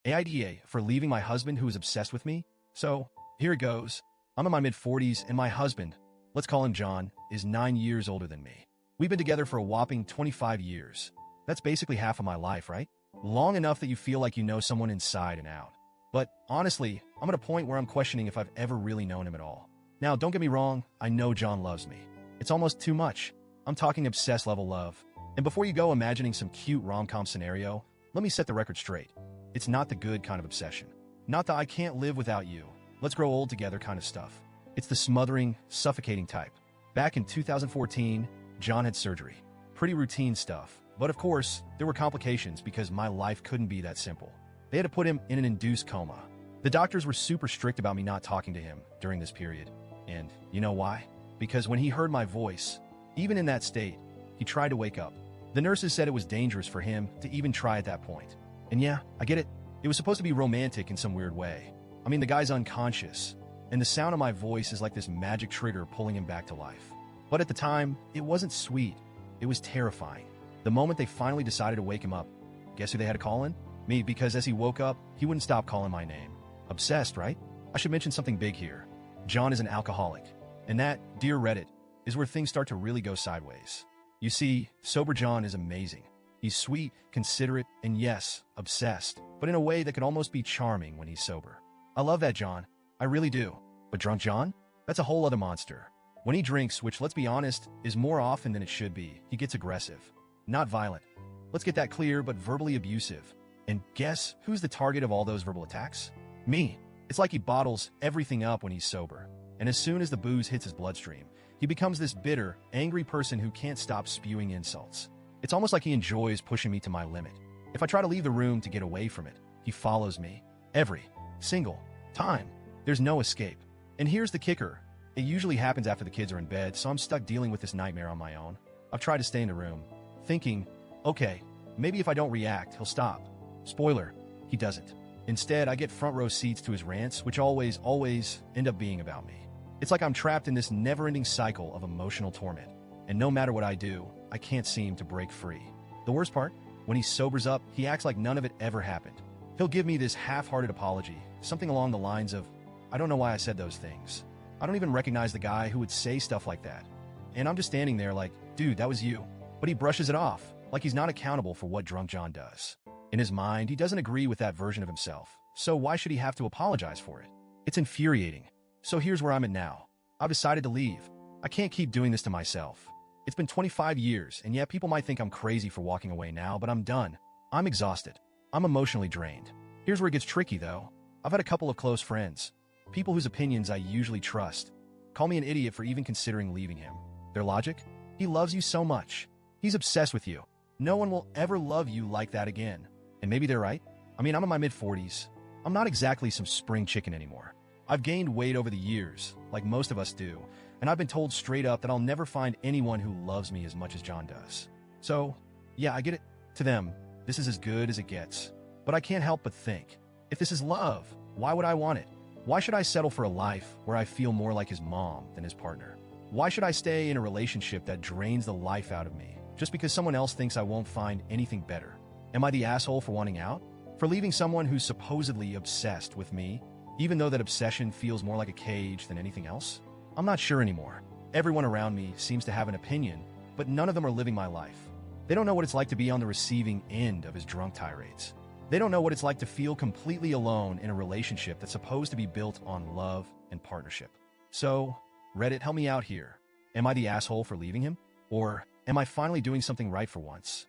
AITA for leaving my husband who is obsessed with me? So, here it goes. I'm in my mid-40s and my husband, let's call him John, is 9 years older than me. We've been together for a whopping 25 years. That's basically half of my life, right? Long enough that you feel like you know someone inside and out. But honestly, I'm at a point where I'm questioning if I've ever really known him at all. Now, don't get me wrong, I know John loves me. It's almost too much. I'm talking obsessed level love. And before you go imagining some cute rom-com scenario, let me set the record straight. It's not the good kind of obsession. Not the I can't live without you, let's grow old together kind of stuff. It's the smothering, suffocating type. Back in 2014, John had surgery. Pretty routine stuff. But of course, there were complications because my life couldn't be that simple. They had to put him in an induced coma. The doctors were super strict about me not talking to him during this period. And you know why? Because when he heard my voice, even in that state, he tried to wake up. The nurses said it was dangerous for him to even try at that point. And yeah, I get it. It was supposed to be romantic in some weird way. I mean, the guy's unconscious, and the sound of my voice is like this magic trigger pulling him back to life. But at the time, it wasn't sweet. It was terrifying. The moment they finally decided to wake him up, guess who they had to call in? Me, because as he woke up, he wouldn't stop calling my name. Obsessed, right? I should mention something big here. John is an alcoholic. And that, dear Reddit, is where things start to really go sideways. You see, sober John is amazing. He's sweet, considerate, and yes, obsessed, but in a way that could almost be charming when he's sober. I love that John. I really do. But drunk John? That's a whole other monster. When he drinks, which let's be honest, is more often than it should be, he gets aggressive. Not violent. Let's get that clear, but verbally abusive. And guess who's the target of all those verbal attacks? Me. It's like he bottles everything up when he's sober. And as soon as the booze hits his bloodstream, he becomes this bitter, angry person who can't stop spewing insults. It's almost like he enjoys pushing me to my limit. If I try to leave the room to get away from it, he follows me. Every single time. There's no escape. And here's the kicker. It usually happens after the kids are in bed, so I'm stuck dealing with this nightmare on my own. I've tried to stay in the room, thinking, okay, maybe if I don't react, he'll stop. Spoiler, he doesn't. Instead, I get front row seats to his rants, which always end up being about me. It's like I'm trapped in this never-ending cycle of emotional torment. And no matter what I do, I can't seem to break free. The worst part? When he sobers up, he acts like none of it ever happened. He'll give me this half-hearted apology, something along the lines of, I don't know why I said those things. I don't even recognize the guy who would say stuff like that. And I'm just standing there like, dude, that was you. But he brushes it off, like he's not accountable for what drunk John does. In his mind, he doesn't agree with that version of himself, so why should he have to apologize for it? It's infuriating. So here's where I'm at now. I've decided to leave. I can't keep doing this to myself. It's been 25 years, and yet people might think I'm crazy for walking away now, but I'm done. I'm exhausted. I'm emotionally drained. Here's where it gets tricky, though. I've had a couple of close friends, people whose opinions I usually trust, call me an idiot for even considering leaving him. Their logic? He loves you so much. He's obsessed with you. No one will ever love you like that again. And maybe they're right. I mean, I'm in my mid-40s. I'm not exactly some spring chicken anymore. I've gained weight over the years, like most of us do, and I've been told straight up that I'll never find anyone who loves me as much as John does. So, yeah, I get it. To them, this is as good as it gets. But I can't help but think, if this is love, why would I want it? Why should I settle for a life where I feel more like his mom than his partner? Why should I stay in a relationship that drains the life out of me just because someone else thinks I won't find anything better? Am I the asshole for wanting out? For leaving someone who's supposedly obsessed with me, even though that obsession feels more like a cage than anything else? I'm not sure anymore. Everyone around me seems to have an opinion, but none of them are living my life. They don't know what it's like to be on the receiving end of his drunk tirades. They don't know what it's like to feel completely alone in a relationship that's supposed to be built on love and partnership. So, Reddit, help me out here. Am I the asshole for leaving him? Or am I finally doing something right for once?